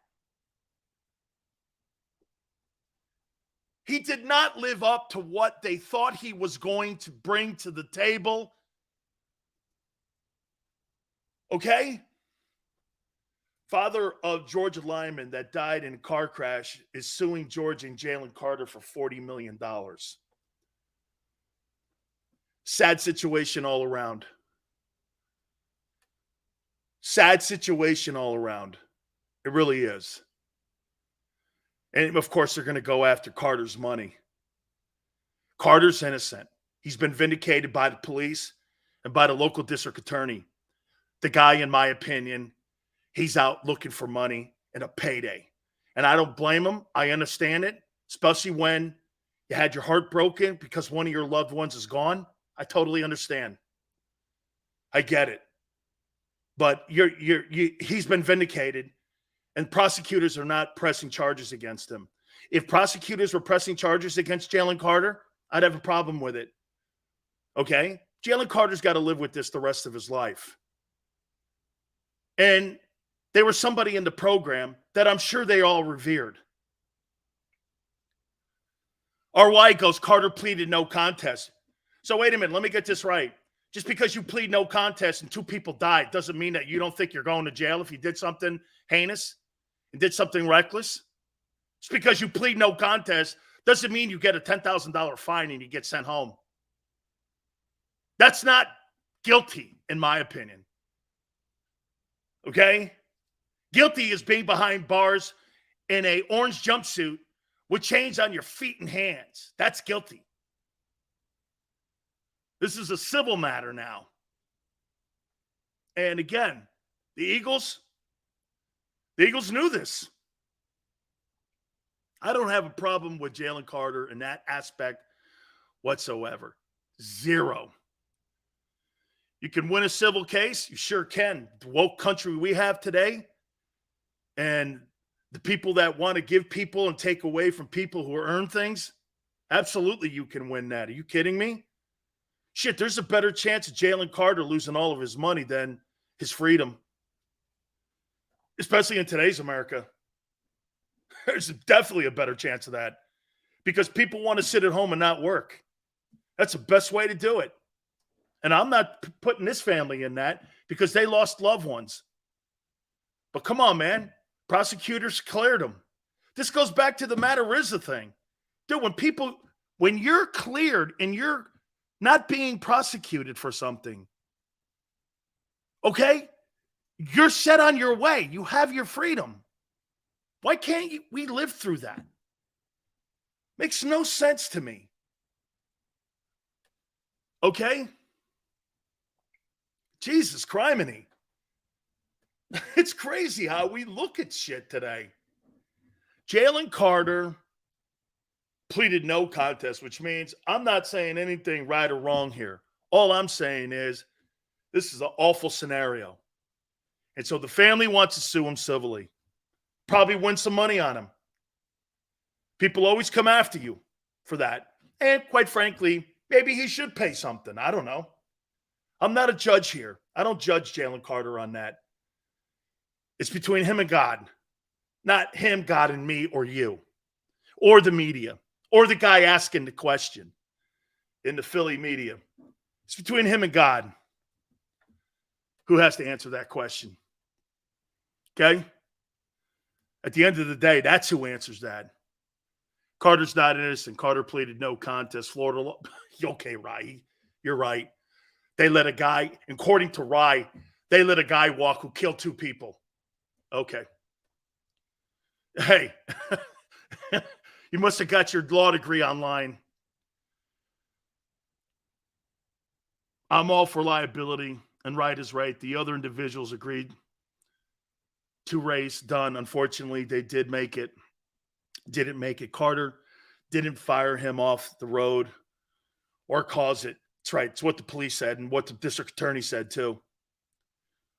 He did not live up to what they thought he was going to bring to the table. Okay? Father of Georgia lineman that died in a car crash is suing Georgia and Jalen Carter for $40 million. Sad situation all around. Sad situation all around. It really is. And, of course, they're going to go after Carter's money. Carter's innocent. He's been vindicated by the police and by the local district attorney. The guy, in my opinion, he's out looking for money and a payday. And I don't blame them. I understand it, especially when you had your heart broken because one of your loved ones is gone. I totally understand. I get it. But he's been vindicated, and prosecutors are not pressing charges against him. If prosecutors were pressing charges against Jalen Carter, I'd have a problem with it. Okay? Jalen Carter's got to live with this the rest of his life. And there was somebody in the program that I'm sure they all revered. RY goes, Carter pleaded no contest. So wait a minute, let me get this right. Just because you plead no contest and 2 people died doesn't mean that you don't think you're going to jail if you did something heinous and did something reckless. Just because you plead no contest doesn't mean you get a $10,000 fine and you get sent home. That's not guilty, in my opinion. Okay? Guilty is being behind bars in an orange jumpsuit with chains on your feet and hands. That's guilty. This is a civil matter now. And again, the Eagles knew this. I don't have a problem with Jalen Carter in that aspect whatsoever. Zero. You can win a civil case. You sure can. The woke country we have today, and the people that want to give people and take away from people who earn things, absolutely you can win that. Are you kidding me? Shit, there's a better chance of Jalen Carter losing all of his money than his freedom, especially in today's America. There's definitely a better chance of that because people want to sit at home and not work. That's the best way to do it. And I'm not putting this family in that because they lost loved ones. But come on, man. Prosecutors cleared them. This goes back to the Matarizza thing. Dude, when you're cleared and you're not being prosecuted for something, okay? You're set on your way. You have your freedom. Why can't we live through that? Makes no sense to me. Okay? Jesus criminy. It's crazy how we look at shit today. Jalen Carter pleaded no contest, which means I'm not saying anything right or wrong here. All I'm saying is this is an awful scenario. And so the family wants to sue him civilly. Probably win some money on him. People always come after you for that. And quite frankly, maybe he should pay something. I don't know. I'm not a judge here. I don't judge Jalen Carter on that. It's between him and God. Not him, God, and me or you. Or the media. Or the guy asking the question in the Philly media. It's between him and God. Who has to answer that question? Okay? At the end of the day, that's who answers that. Carter's not innocent. Carter pleaded no contest. Florida law. Okay, Rye. You're right. They let a guy, according to Rye, they let a guy walk who killed 2 people. Okay. Hey, you must have got your law degree online. I'm all for liability, and right is right. The other individuals agreed to race. Done. Unfortunately, they didn't make it. Carter didn't fire him off the road or cause it. That's right. It's what the police said and what the district attorney said too.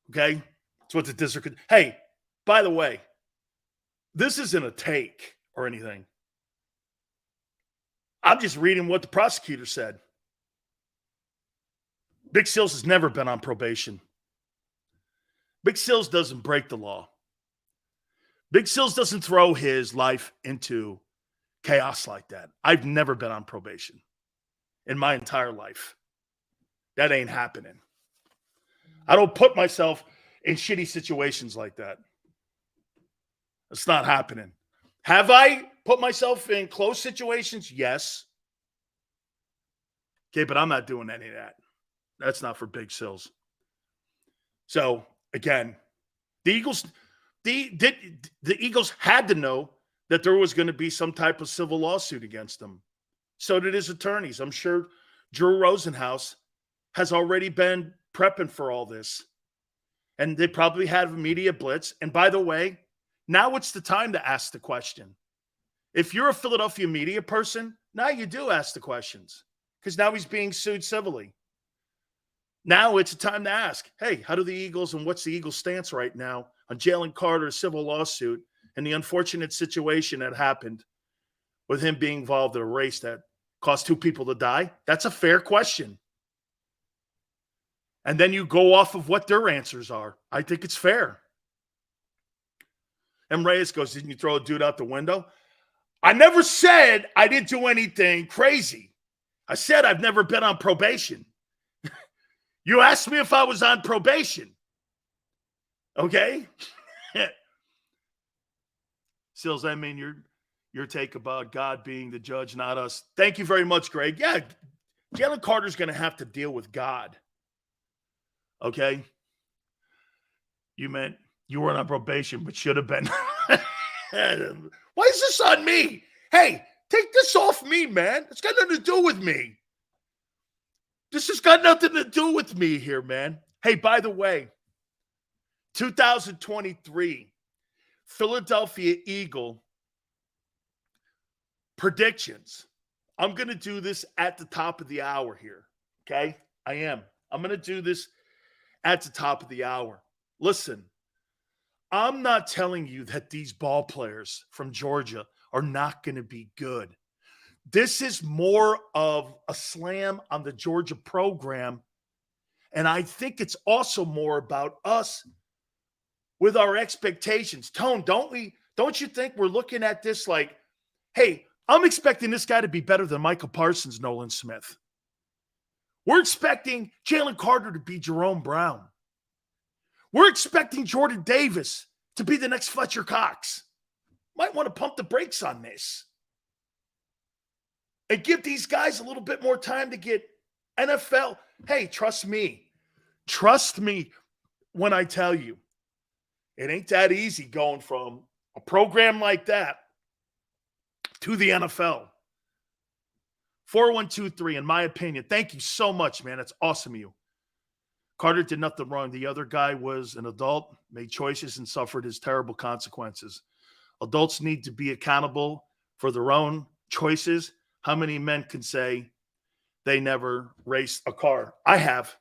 Okay? It's what the district... Hey, by the way, this isn't a take or anything. I'm just reading what the prosecutor said. Big Sills has never been on probation. Big Sills doesn't break the law. Big Sills doesn't throw his life into chaos like that. I've never been on probation in my entire life. That ain't happening. I don't put myself in shitty situations like that. It's not happening. Have I put myself in close situations? Yes. Okay, but I'm not doing any of that. That's not for Big Sills. So, again, the Eagles... The Eagles had to know that there was going to be some type of civil lawsuit against them. So did his attorneys. I'm sure Drew Rosenhaus has already been prepping for all this. And they probably had a media blitz. And by the way, Now it's the time to ask the question. If you're a Philadelphia media person, now you do ask the questions because now he's being sued civilly. Now it's a time to ask, hey, how do the Eagles and what's the Eagles' stance right now on Jalen Carter's civil lawsuit and the unfortunate situation that happened with him being involved in a race that caused 2 people to die? That's a fair question. And then you go off of what their answers are. I think it's fair. And Reyes goes, didn't you throw a dude out the window? I never said I didn't do anything crazy. I said I've never been on probation. You asked me if I was on probation. Okay? Sills, I mean, your take about God being the judge, not us. Thank you very much, Greg. Yeah, Jalen Carter's going to have to deal with God. Okay? You meant you weren't on probation, but should have been. Why is this on me? Hey, take this off me, man. It's got nothing to do with me. This has got nothing to do with me here, man. Hey, by the way, 2023 Philadelphia Eagle predictions. I'm going to do this at the top of the hour here, okay? I am. I'm going to do this at the top of the hour. Listen, I'm not telling you that these ball players from Georgia are not going to be good. This is more of a slam on the Georgia program. And I think it's also more about us with our expectations. Tone, don't you think we're looking at this like, hey, I'm expecting this guy to be better than Michael Parsons, Nolan Smith. We're expecting Jalen Carter to be Jerome Brown. We're expecting Jordan Davis to be the next Fletcher Cox. Might want to pump the brakes on this. And give these guys a little bit more time to get NFL. Hey, trust me. Trust me when I tell you, it ain't that easy going from a program like that to the NFL. 4123, in my opinion. Thank you so much, man. That's awesome of you. Carter did nothing wrong. The other guy was an adult, made choices, and suffered his terrible consequences. Adults need to be accountable for their own choices. How many men can say they never raced a car? I have.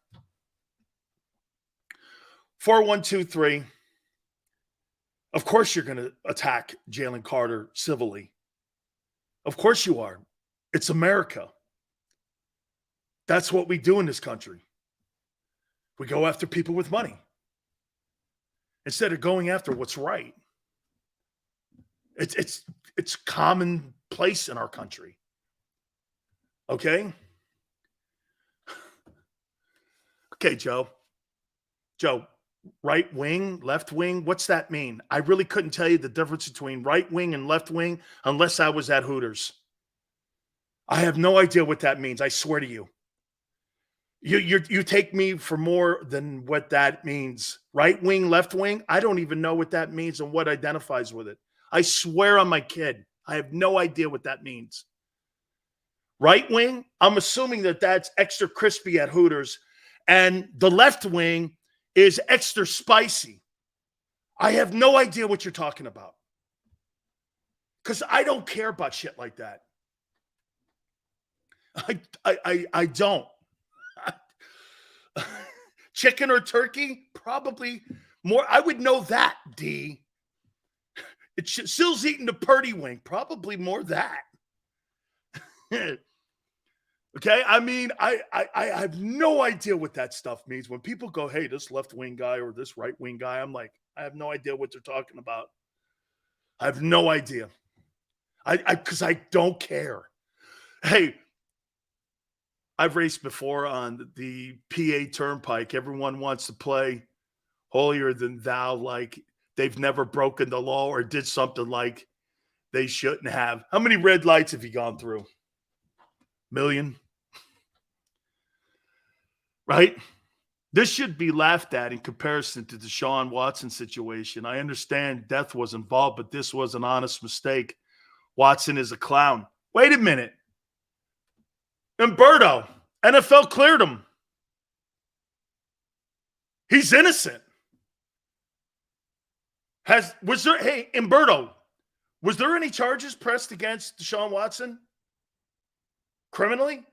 4123. Of course you're going to attack Jalen Carter civilly. Of course you are. It's America. That's what we do in this country. We go after people with money instead of going after what's right. It's commonplace in our country. Okay? Okay, Joe. Joe, right wing, left wing, what's that mean? I really couldn't tell you the difference between right wing and left wing unless I was at Hooters. I have no idea what that means. I swear to you. You take me for more than what that means. Right wing, left wing, I don't even know what that means and what identifies with it. I swear on my kid, I have no idea what that means. Right wing, I'm assuming that that's extra crispy at Hooters, and the left wing is extra spicy. I have no idea what you're talking about because I don't care about shit like that. I don't. Chicken or turkey? Probably more. I would know that, D. It's Sill's eating the Purdy wing. Probably more that. Okay? I mean, I have no idea what that stuff means. When people go, hey, this left-wing guy or this right-wing guy, I'm like, I have no idea what they're talking about. I have no idea. Because I don't care. Hey, I've raced before on the PA Turnpike. Everyone wants to play holier than thou, like they've never broken the law or did something like they shouldn't have. How many red lights have you gone through? Million? Right? This should be laughed at in comparison to the Deshaun Watson situation. I understand death was involved, but this was an honest mistake. Watson is a clown. Wait a minute. Umberto, NFL cleared him. He's innocent. Hey, Umberto, was there any charges pressed against Deshaun Watson? Criminally?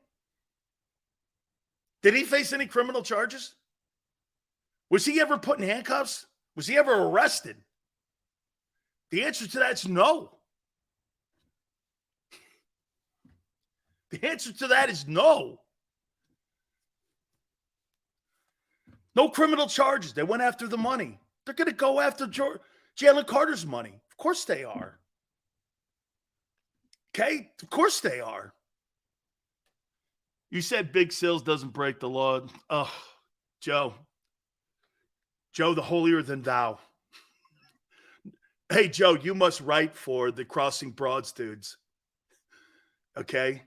Did he face any criminal charges? Was he ever put in handcuffs? Was he ever arrested? The answer to that is no. The answer to that is no. No criminal charges. They went after the money. They're going to go after Jalen Carter's money. Of course they are. Okay? Of course they are. You said Big Sills doesn't break the law. Oh, Joe. Joe, the holier than thou. Hey, Joe, you must write for the Crossing Broads dudes. Okay?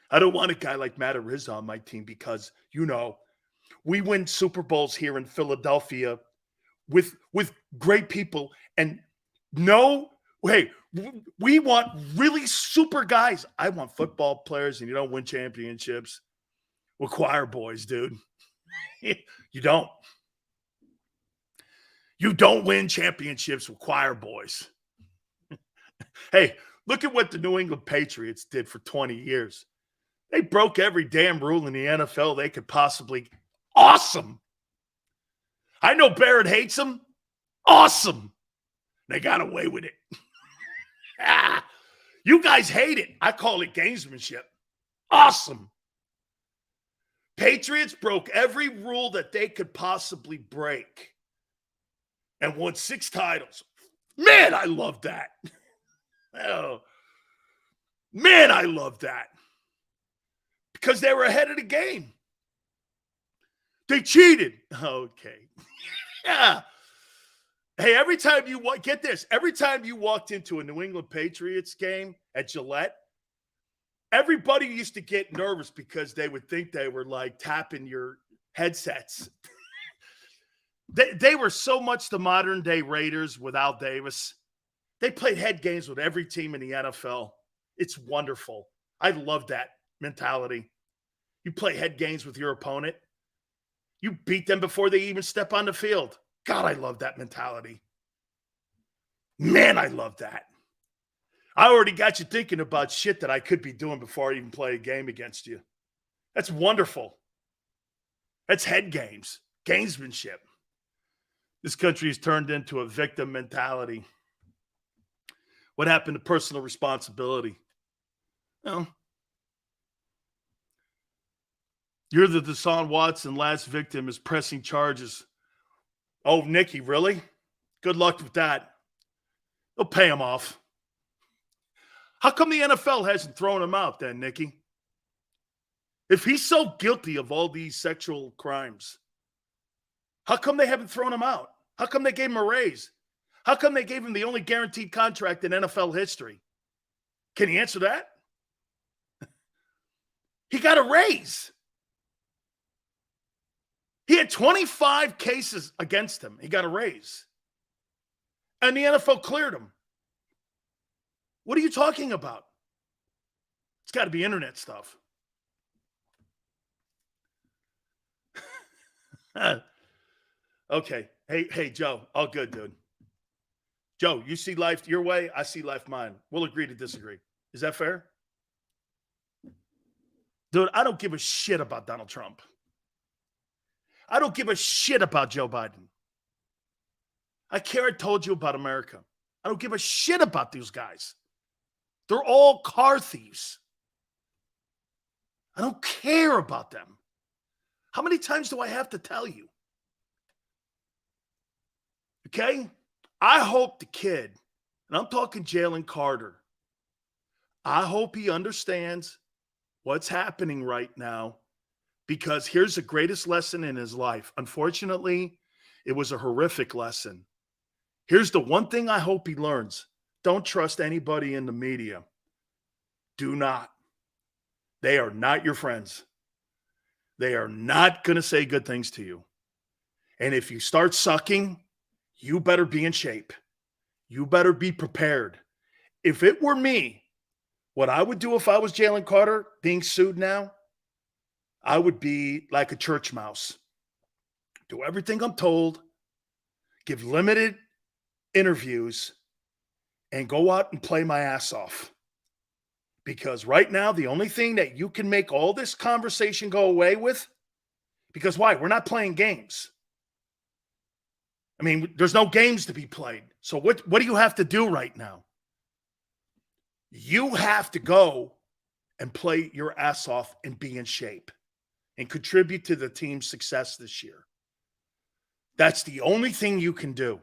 I don't want a guy like Matt Ariza on my team because, we win Super Bowls here in Philadelphia with great people. And we want really super guys. I want football players, and you don't win championships with choir boys, dude. You don't. You don't win championships with choir boys. Hey, look at what the New England Patriots did for 20 years. They broke every damn rule in the NFL they could possibly. Awesome. I know Barrett hates them. Awesome. They got away with it. You guys hate it. I call it gamesmanship. Awesome. Patriots broke every rule that they could possibly break and won 6 titles. Man, I love that. Oh, man, I love that. Because they were ahead of the game. They cheated. Okay. Yeah. Hey, every time you walked into a New England Patriots game at Gillette, everybody used to get nervous because they would think they were like tapping your headsets. They were so much the modern day Raiders without Davis. They played head games with every team in the NFL. It's wonderful. I love that mentality. You play head games with your opponent. You beat them before they even step on the field. God, I love that mentality. Man, I love that. I already got you thinking about shit that I could be doing before I even play a game against you. That's wonderful. That's head games, gamesmanship. This country has turned into a victim mentality. What happened to personal responsibility? Well, you're the Deshaun Watson last victim is pressing charges. Oh, Nikki, really? Good luck with that. They'll pay him off. How come the NFL hasn't thrown him out then, Nikki? If he's so guilty of all these sexual crimes, how come they haven't thrown him out? How come they gave him a raise? How come they gave him the only guaranteed contract in NFL history? Can you answer that? He got a raise. He had 25 cases against him. He got a raise. And the NFL cleared him. What are you talking about? It's got to be internet stuff. Okay. Hey, Joe. All good, dude. Joe, you see life your way. I see life mine. We'll agree to disagree. Is that fair? Dude, I don't give a shit about Donald Trump. I don't give a shit about Joe Biden. I told you about America. I don't give a shit about these guys. They're all car thieves. I don't care about them. How many times do I have to tell you? Okay? I hope the kid, and I'm talking Jalen Carter, I hope he understands what's happening right now, because here's the greatest lesson in his life. Unfortunately, it was a horrific lesson. Here's the one thing I hope he learns. Don't trust anybody in the media. Do not. They are not your friends. They are not going to say good things to you. And if you start sucking, you better be in shape. You better be prepared. If it were me, what I would do if I was Jalen Carter being sued now, I would be like a church mouse. Do everything I'm told. Give limited interviews and go out and play my ass off. Because right now, the only thing that you can make all this conversation go away with, because why? We're not playing games. I mean, there's no games to be played. So what do you have to do right now? You have to go and play your ass off and be in shape and contribute to the team's success this year. That's the only thing you can do.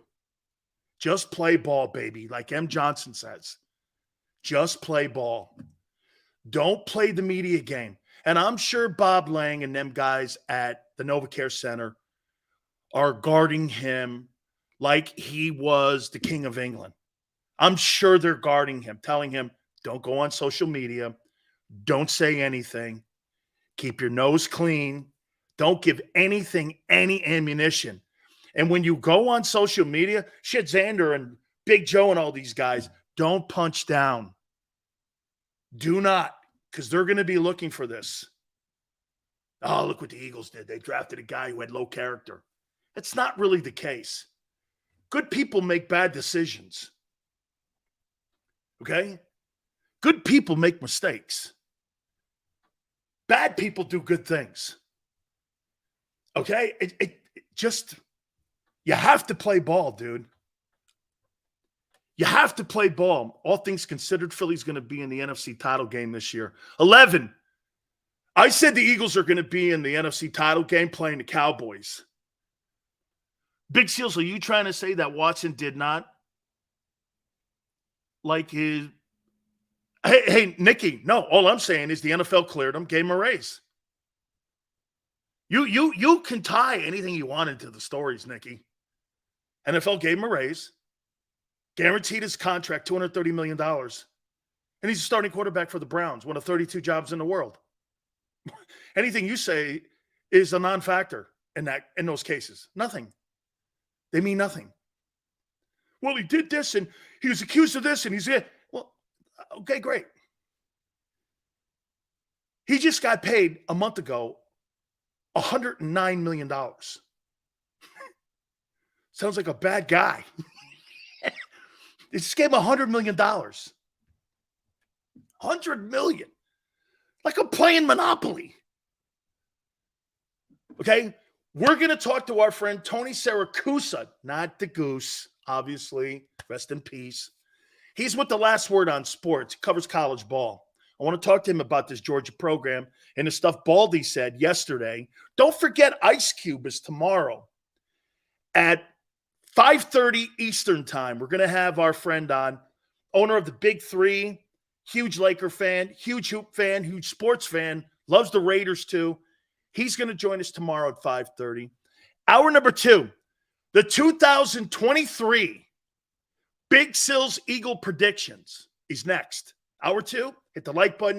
Just play ball, baby. Like M. Johnson says, just play ball. Don't play the media game. And I'm sure Bob Lang and them guys at the NovaCare Center are guarding him like he was the King of England. I'm sure they're guarding him, telling him, don't go on social media. Don't say anything. Keep your nose clean. Don't give anything any ammunition. And when you go on social media, shit, Xander and Big Joe and all these guys, don't punch down. Do not, because they're going to be looking for this. Oh, look what the Eagles did. They drafted a guy who had low character. It's not really the case. Good people make bad decisions. Okay? Good people make mistakes. Bad people do good things. Okay? It just, you have to play ball, dude. You have to play ball. All things considered, Philly's going to be in the NFC title game this year. 11. I said the Eagles are going to be in the NFC title game playing the Cowboys. Big Seals, are you trying to say that Watson did not like his... Hey, Nikki, no, all I'm saying is the NFL cleared him, gave him a raise. You can tie anything you want into the stories, Nikki. NFL gave him a raise, guaranteed his contract, $230 million, and he's a starting quarterback for the Browns, one of 32 jobs in the world. Anything you say is a non-factor in those cases. Nothing. They mean nothing. Well, he did this, and he was accused of this, and he's it. Well, okay, great. He just got paid a month ago $109 million. Sounds like a bad guy. They just gave him $100 million. $100 million. Like I'm playing Monopoly. Okay? We're going to talk to our friend Tony Siracusa, not the Goose, obviously. Rest in peace. He's with the Last Word on Sports. He covers college ball. I want to talk to him about this Georgia program and the stuff Baldy said yesterday. Don't forget Ice Cube is tomorrow at 5:30 Eastern time. We're going to have our friend on, owner of the Big Three, huge Laker fan, huge hoop fan, huge sports fan, loves the Raiders too. He's going to join us tomorrow at 5:30. Hour number 2, the 2023 Big Sills Eagle predictions is next. Hour 2, hit the like button.